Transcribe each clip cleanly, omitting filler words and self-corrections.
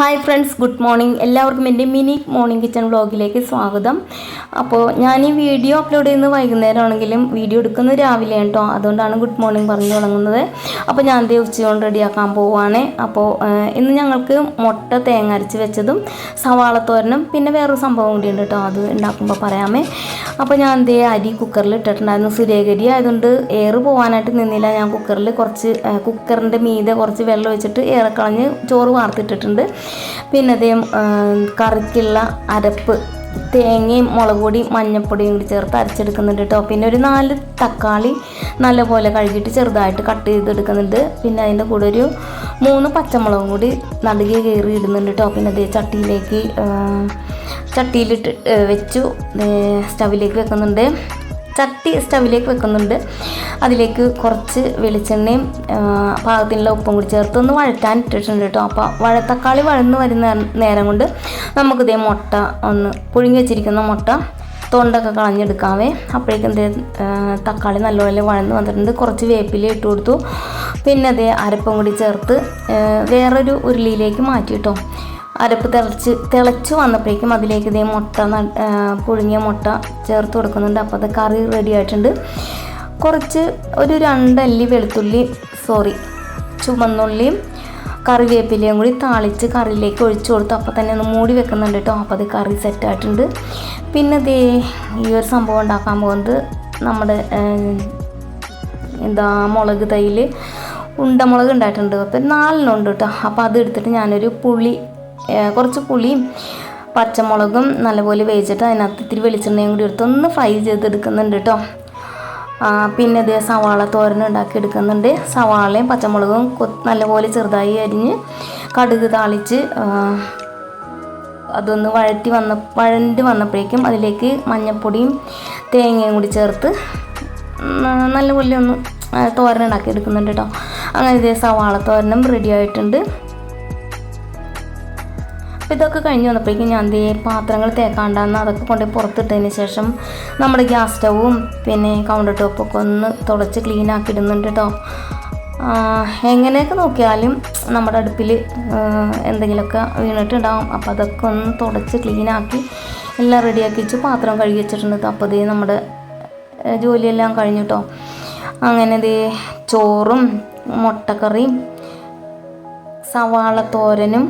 Hi friends, good morning. എല്ലാവർക്കും എൻ്റെ mini morning kitchen വ്ളോഗിലേക്ക് സ്വാഗതം. അപ്പോൾ ഞാൻ ഈ വീഡിയോ അപ്ലോഡ് ചെയ്യുന്നത് വൈകുന്നേരമാണെങ്കിലും വീഡിയോ എടുക്കുന്നത് രാവിലെയാണ് കേട്ടോ. അതുകൊണ്ടാണ് ഗുഡ് മോർണിംഗ് പറഞ്ഞു തുടങ്ങുന്നത്. അപ്പോൾ ഞാൻ ഉച്ചയോണ്ട് റെഡിയാക്കാൻ പോവുകയാണ്. അപ്പോൾ ഇന്ന് ഞങ്ങൾക്ക് മുട്ട തേങ്ങ അരച്ച് വെച്ചതും സവാളത്തോരനും പിന്നെ വേറൊരു സംഭവം കൂടിയുണ്ട് കേട്ടോ. അത് ഉണ്ടാക്കുമ്പോൾ പറയാമേ. അപ്പോൾ ഞാൻ അരി കുക്കറിൽ ഇട്ടിട്ടുണ്ടായിരുന്നു. സുരേഖരി ആയതുകൊണ്ട് എയർ പോകാനായിട്ട് നിന്നില്ല. ഞാൻ കുക്കറിൻ്റെ മീതെ കുറച്ച് വെള്ളം ഒഴിച്ചിട്ട് ഏറെക്കളഞ്ഞ് ചോറ് വാർത്തിട്ടിട്ടുണ്ട്. പിന്നെ കറിക്കുള്ള അരപ്പ് തേങ്ങയും മുളക് പൊടിയും മഞ്ഞൾപ്പൊടിയും കൂടി ചേർത്ത് അരച്ചെടുക്കുന്നുണ്ട് കേട്ടോ. പിന്നെ ഒരു 4 തക്കാളി നല്ലപോലെ കഴുകിയിട്ട് ചെറുതായിട്ട് കട്ട് ചെയ്തെടുക്കുന്നുണ്ട്. പിന്നെ അതിൻ്റെ കൂടെ ഒരു 3 പച്ചമുളകും കൂടി നടുകെ കയറി ഇടുന്നുണ്ട് കേട്ടോ. പിന്നെ ചട്ടിയിലിട്ട് വെച്ചു. സ്റ്റവിലേക്ക് വെക്കുന്നുണ്ട്. അതിലേക്ക് കുറച്ച് വെളിച്ചെണ്ണയും പാകത്തിനുള്ള ഉപ്പും കൂടി ചേർത്ത് ഒന്ന് വഴറ്റാൻ ഇട്ടിട്ടുണ്ട് കേട്ടോ. അപ്പോൾ തക്കാളി വഴന്ന് വരുന്ന നേരം കൊണ്ട് നമുക്ക് മുട്ട ഒന്ന് പുഴുങ്ങി വെച്ചിരിക്കുന്ന മുട്ട തൊണ്ടൊക്കെ കളഞ്ഞെടുക്കാവേ. അപ്പോഴേക്കും തക്കാളി നല്ലപോലെ വഴന്ന് വന്നിട്ടുണ്ട്. കുറച്ച് വേപ്പില ഇട്ട് കൊടുത്തു. പിന്നെ അരപ്പും കൂടി ചേർത്ത് വേറൊരു ഉരുളിയിലേക്ക് മാറ്റി കേട്ടോ. അരപ്പ് തിളച്ച് വന്നപ്പോഴേക്കും അതിലേക്ക് പുഴുങ്ങിയ മുട്ട ചേർത്ത് കൊടുക്കുന്നുണ്ട്. അപ്പോൾ അത് കറി റെഡി ആയിട്ടുണ്ട്. കുറച്ച് ഒരു 2 അല്ലി ചുവന്നുള്ളിയും കറിവേപ്പിലയും കൂടി താളിച്ച് കറിയിലേക്ക് ഒഴിച്ചു കൊടുത്തു. അപ്പോൾ തന്നെ ഒന്ന് മൂടി വെക്കുന്നുണ്ട് കേട്ടോ. അപ്പോൾ അത് കറി സെറ്റായിട്ടുണ്ട്. പിന്നെ ഈ ഒരു സംഭവം ഉണ്ടാക്കാൻ പോകുന്നത് നമ്മുടെ മുളക് തൈയിൽ ഉണ്ടമുളക് ഉണ്ടായിട്ടുണ്ട്. അപ്പോൾ 4 ഉണ്ട് കേട്ടോ. അപ്പോൾ അത് എടുത്തിട്ട് ഞാനൊരു കുറച്ച് പുളിയും പച്ചമുളകും നല്ലപോലെ വേവിച്ചിട്ട് അതിനകത്ത് ഇത്തിരി വെളിച്ചെണ്ണയും കൂടി എടുത്ത് ഒന്ന് ഫ്രൈ ചെയ്തെടുക്കുന്നുണ്ട് കേട്ടോ. പിന്നെ സവാള തോരൻ ഉണ്ടാക്കി എടുക്കുന്നുണ്ട്. സവാളയും പച്ചമുളകും നല്ലപോലെ ചെറുതായി അരിഞ്ഞ് കടുക് താളിച്ച് അതൊന്ന് വഴണ്ടി വന്നപ്പോഴേക്കും അതിലേക്ക് മഞ്ഞൾപ്പൊടിയും തേങ്ങയും കൂടി ചേർത്ത് നല്ലപോലെ ഒന്ന് തോരൻ ഉണ്ടാക്കി എടുക്കുന്നുണ്ട് കേട്ടോ. അങ്ങനെ സവാള തോരനും റെഡി ആയിട്ടുണ്ട്. അപ്പോൾ ഇതൊക്കെ കഴിഞ്ഞ് വന്നപ്പോഴേക്കും ഞാൻ പാത്രങ്ങൾ തേക്കാണ്ടെന്ന് അതൊക്കെ കൊണ്ട് പുറത്തിട്ടതിന് ശേഷം നമ്മുടെ ഗ്യാസ് സ്റ്റൗവും പിന്നെ കൗണ്ടർ ടോപ്പൊക്കെ ഒന്ന് തുടച്ച് ക്ലീൻ ആക്കി ഇടുന്നുണ്ട് കേട്ടോ. എങ്ങനെയൊക്കെ നോക്കിയാലും നമ്മുടെ അടുപ്പിൽ എന്തെങ്കിലുമൊക്കെ വീണിട്ടുണ്ടാകും. അപ്പോൾ അതൊക്കെ ഒന്ന് തുടച്ച് ക്ലീനാക്കി എല്ലാം റെഡിയാക്കി വെച്ച് പാത്രം കഴുകി വെച്ചിട്ടുണ്ട്. അപ്പോൾ നമ്മുടെ ജോലിയെല്ലാം കഴിഞ്ഞു കേട്ടോ. അങ്ങനെ ചോറും മുട്ടക്കറിയും സവാള തോരനും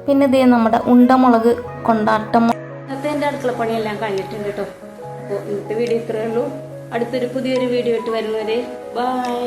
പിന്നെ നമ്മുടെ ഉണ്ടമുളക് കൊണ്ടാട്ടം. ഇന്നത്തെ എൻ്റെ അടുക്കളപ്പണിയെല്ലാം കഴിഞ്ഞിട്ടുണ്ട് കേട്ടോ. അപ്പോൾ ഇന്നത്തെ വീഡിയോ ഇത്രയേ ഉള്ളൂ. പുതിയൊരു വീഡിയോ ഇട്ട് വരുന്നവരെ ബൈ.